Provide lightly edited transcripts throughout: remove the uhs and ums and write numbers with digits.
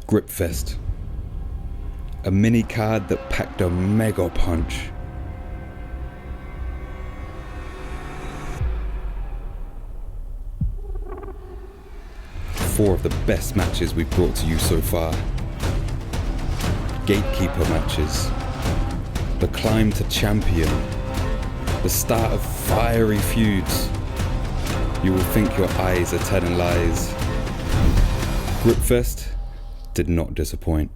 GripFest. A mini card that packed a mega punch. Four of the best matches we've brought to you so far. Gatekeeper matches. The climb to champion. The start of fiery feuds. You will think your eyes are telling lies. GripFest did not disappoint.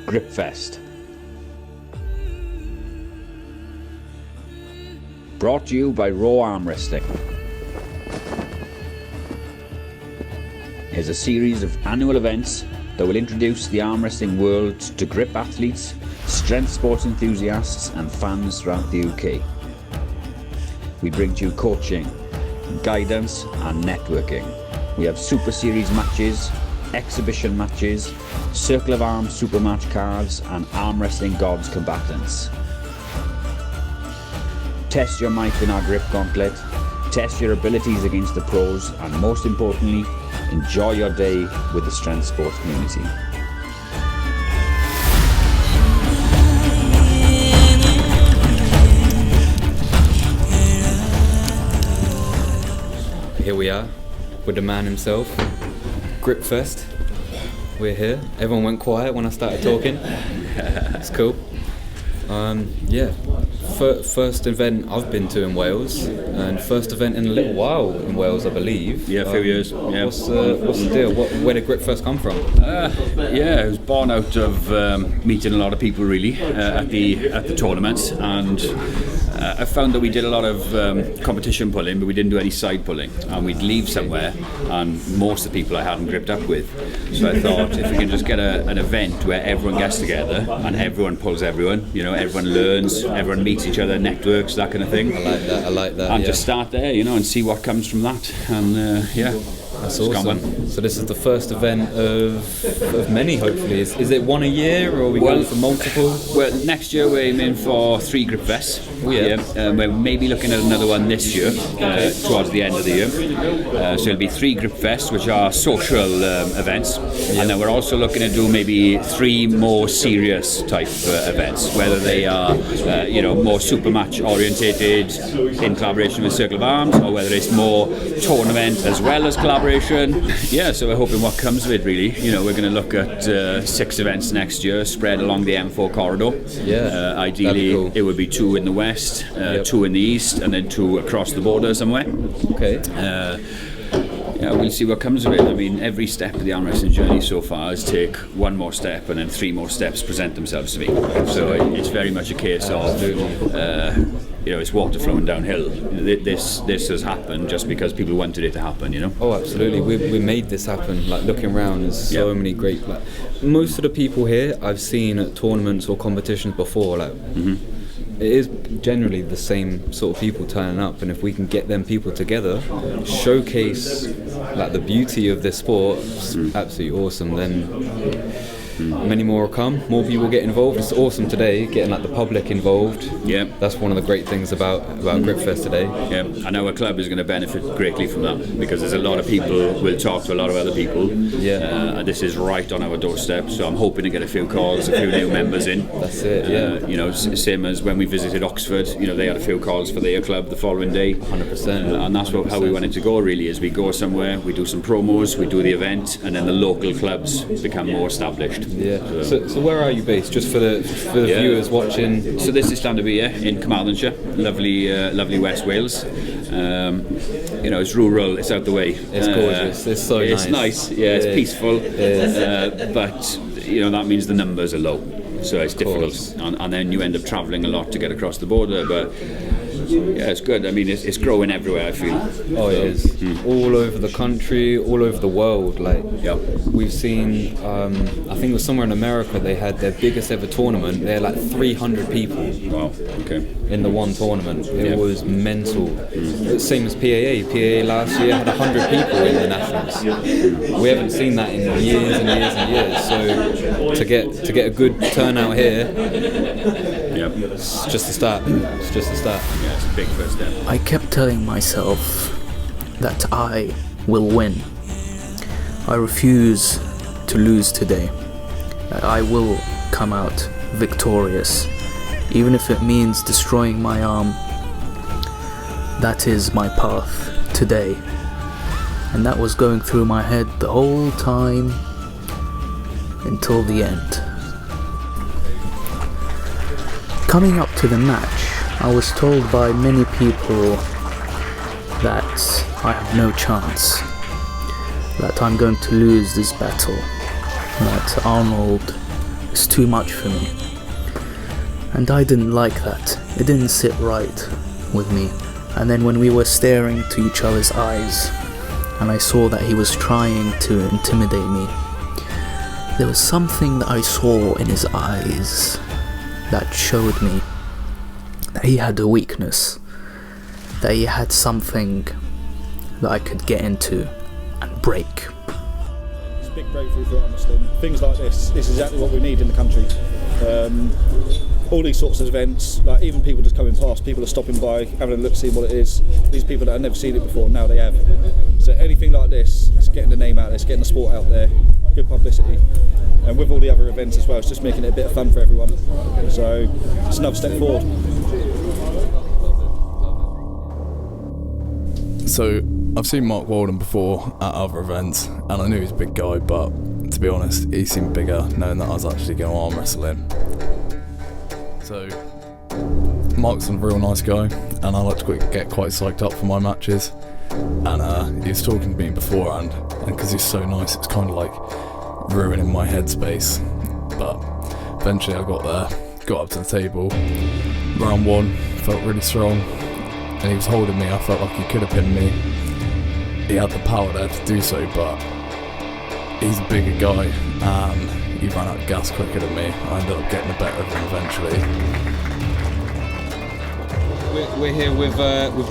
GripFest. Brought to you by Armwrestling. Here's a series of annual events that will introduce the arm wrestling world to grip athletes, strength sports enthusiasts and fans throughout the UK. We bring to you coaching, guidance and networking. We have Super Series matches, exhibition matches, Circle of Arms Supermatch cards and arm wrestling gods combatants. Test your might in our grip gauntlet, test your abilities against the pros and most importantly, enjoy your day with the strength sports community. Here we are with the man himself, GripFest. We're here. Everyone went quiet when I started talking. It's cool. First event I've been to in Wales, and first event in a little while in Wales, I believe. Yeah, a few years. Yeah. What's the deal? Where did GripFest come from? It was born out of meeting a lot of people really at the tournaments, and I found that we did a lot of competition pulling, but we didn't do any side pulling, and we'd leave somewhere, and most of the people I hadn't gripped up with. So I thought if we can just get an event where everyone gets together and everyone pulls everyone, everyone learns, everyone meets each other, networks, that kind of thing. I like that. And just start there, and see what comes from that. And that's awesome. So this is the first event of many, hopefully. Is it one a year, or are we going for multiple? Well, next year we're aiming for 3 GripFests. We're maybe looking at another one this year, towards the end of the year. So it'll be 3 GripFests, which are social events. And then we're also looking to do maybe 3 more serious type events, whether they are, more super match orientated in collaboration with Circle of Arms, or whether it's more tournament as well as collaboration. So we're hoping what comes of it really. We're going to look at 6 events next year spread along the M4 corridor. Ideally cool. It would be 2 in the west, 2 in the east, and then 2 across the border somewhere. Okay. We'll see what comes of it. I mean, every step of the arm wrestling journey so far is take 1 more step and then 3 more steps present themselves to me. So it's very much a case of it's water flowing downhill. This has happened just because people wanted it to happen, Oh, absolutely. We made this happen. Like, looking around, there's so many great. Most of the people here I've seen at tournaments or competitions before. It is generally the same sort of people turning up, and if we can get them people together, showcase the beauty of this sport, it's absolutely awesome. Then many more will come, more people get involved. It's awesome today, getting the public involved. Yeah, that's one of the great things about GripFest today. Yeah, and our club is going to benefit greatly from that, because there's a lot of people will talk to a lot of other people. And this is right on our doorstep, so I'm hoping to get a few calls, a few new members in. That's it. Same as when we visited Oxford, they had a few calls for their club the following day. 100%. And that's how we want it to go really, is we go somewhere, we do some promos, we do the event, and then the local clubs become more established. Yeah. So where are you based? Just for the viewers watching. So this is Llandybia in Carmarthenshire, lovely West Wales. It's rural, it's out the way. It's gorgeous. It's so nice. It's nice. Yeah, it's peaceful. But that means the numbers are low, so it's difficult. And then you end up travelling a lot to get across the border. But Yeah, it's good. I mean, it's growing everywhere, I feel. Oh, it is. All over the country, all over the world. Like, we've seen, I think it was somewhere in America, they had their biggest ever tournament. They had like 300 people. Wow, okay. In the one tournament. It was mental. Same as PAA. PAA last year had 100 people in the Nationals. We haven't seen that in years and years and years. So to get a good turnout here, it's just a start. It's just a start. Yeah, it's a big first step. I kept telling myself that I will win. I refuse to lose today. That I will come out victorious, even if it means destroying my arm. That is my path today. And that was going through my head the whole time until the end. Coming up to the match, I was told by many people that I have no chance, that I'm going to lose this battle, that Arnold is too much for me. And I didn't like that. It didn't sit right with me. And then when we were staring to each other's eyes, and I saw that he was trying to intimidate me, there was something that I saw in his eyes that showed me that he had a weakness, that he had something that I could get into and break. It's a big breakthrough for Armwrestling. Things like this is exactly what we need in the country. All these sorts of events, like even people just coming past, people are stopping by, having a look, seeing what it is. These people that have never seen it before, now they have. So anything like this, it's getting the name out there, it's getting the sport out there, good publicity. And with all the other events as well, it's just making it a bit of fun for everyone. So it's another step forward. So I've seen Mark Walden before at other events, and I knew he was a big guy, but to be honest, he seemed bigger knowing that I was actually going to arm wrestle him. So Mark's a real nice guy, and I like to get quite psyched up for my matches. And he was talking to me beforehand, and because he's so nice, it's kind of like ruining my headspace. But eventually I got there, got up to the table. Round one, felt really strong, and he was holding me. I felt like he could have pinned me. He had the power there to do so, but he's a bigger guy, and he ran out of gas quicker than me. I ended up getting the better of him eventually. We're here with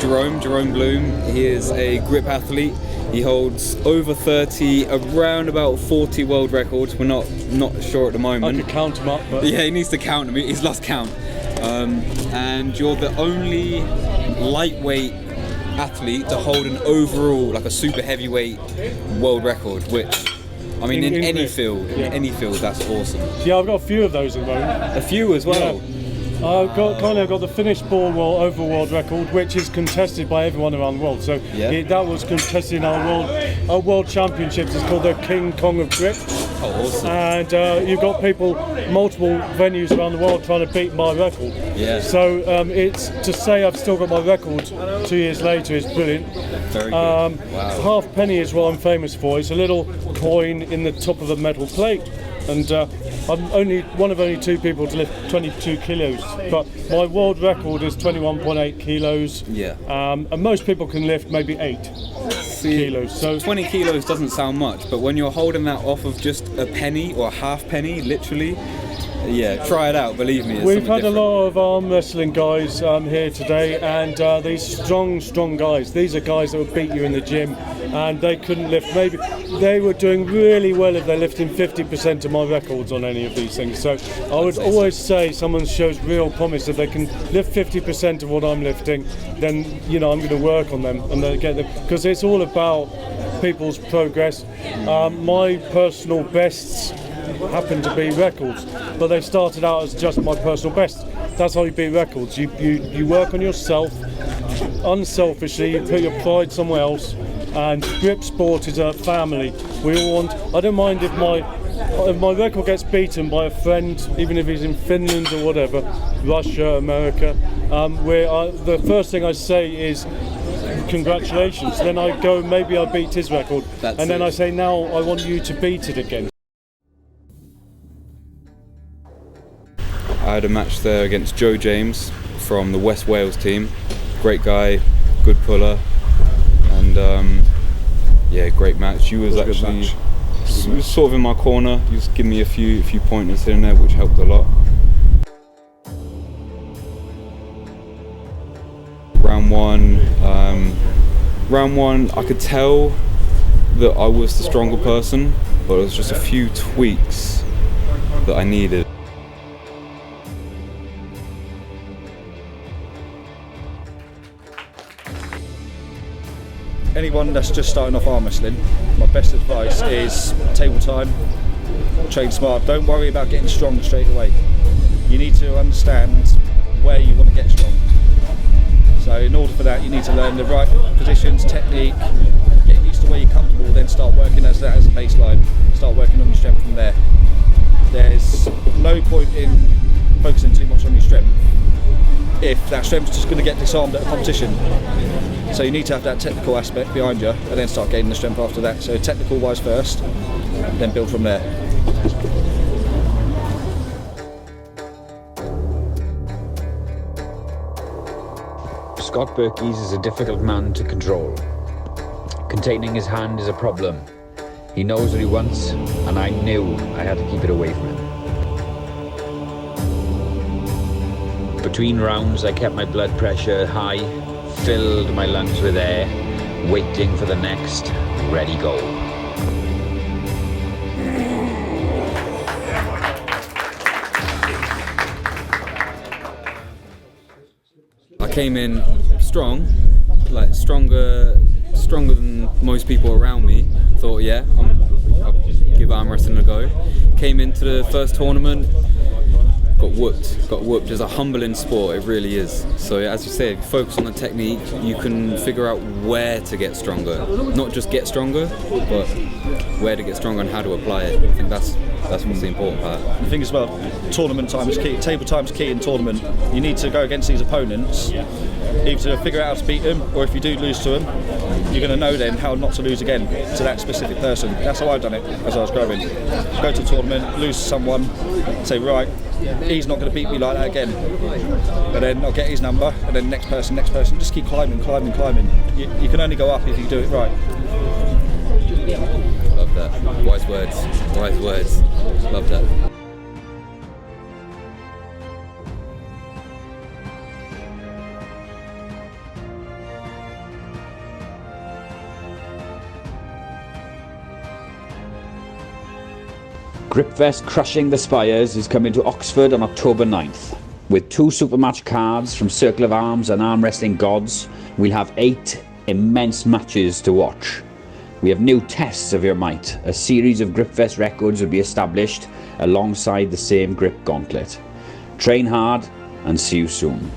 Jerome Bloom. He is a grip athlete. He holds over 30, around about 40 world records. We're not sure at the moment. I could count him up, but yeah, he needs to count them. He's lost count. And you're the only lightweight athlete to hold an overall, like a super heavyweight world record, which, I mean, in any field, that's awesome. Yeah, I've got a few of those at the moment. A few as well. Yeah. I've got the finished ball over world record, which is contested by everyone around the world. So that was contested in our world championships. It's called the King Kong of Grip. Oh, awesome. And you've got people, multiple venues around the world trying to beat my record. Yeah. So it's to say I've still got my record 2 years later is brilliant. Very good. Wow. Half penny is what I'm famous for. It's a little coin in the top of a metal plate. And I'm only one of only two people to lift 22 kilos, but my world record is 21.8 kilos. Yeah. And most people can lift maybe 8 kilos. So 20 kilos doesn't sound much, but when you're holding that off of just a penny or a half penny, literally, yeah, try it out. Believe me, we've had a lot of arm wrestling guys here today, and these strong guys. These are guys that would beat you in the gym, and they couldn't lift. Maybe they were doing really well if they're lifting 50% of my records on any of these things. So I would always say someone shows real promise. If they can lift 50% of what I'm lifting, then I'm going to work on them, and they get them, because it's all about people's progress. My personal bests happen to be records, but they started out as just my personal best. That's how you beat records. You work on yourself unselfishly, you put your pride somewhere else, and grip sport is a family. We all want, I don't mind if my record gets beaten by a friend, even if he's in Finland or whatever, Russia, America, where the first thing I say is congratulations. Then I go, maybe I beat his record, and then I say, now I want you to beat it again. I had a match there against Joe James, from the West Wales team. Great guy, good puller, and yeah, great match. He was actually he was sort of in my corner. He was giving me a few pointers in there, which helped a lot. Round one, I could tell that I was the stronger person, but it was just a few tweaks that I needed. Anyone that's just starting off arm wrestling, my best advice is table time, train smart. Don't worry about getting strong straight away. You need to understand where you want to get strong. So in order for that, you need to learn the right positions, technique, get used to where you're comfortable, then start working as that as a baseline. Start working on your strength from there. There's no point in focusing too much on your strength if that strength's just going to get disarmed at a competition. So you need to have that technical aspect behind you and then start gaining the strength after that. So technical wise first, then build from there. Scott Berkey's is a difficult man to control. Containing his hand is a problem. He knows what he wants, and I knew I had to keep it away from him. Between rounds, I kept my blood pressure high, filled my lungs with air, waiting for the next ready go. I came in strong, like stronger than most people around me. Thought, yeah, I'll give arm wrestling a go. Came into the first tournament, got whooped. It's a humbling sport, it really is. So as you say, if you focus on the technique, you can figure out where to get stronger. Not just get stronger, but where to get stronger and how to apply it. I think that's what's the important part. The thing as well, tournament time is key. Table time is key in tournament. You need to go against these opponents, either to figure out how to beat them, or if you do lose to them, you're going to know then how not to lose again to that specific person. That's how I've done it as I was growing. Go to a tournament, lose to someone, say, right, he's not going to beat me like that again. And then I'll get his number, and then next person, just keep climbing. You can only go up if you do it right. Love that. Wise words. Love that. GripFest Crushing the Spires is coming to Oxford on October 9th. With 2 Supermatch cards from Circle of Arms and Arm Wrestling Gods, we'll have 8 immense matches to watch. We have new tests of your might. A series of GripFest records will be established alongside the same grip gauntlet. Train hard and see you soon.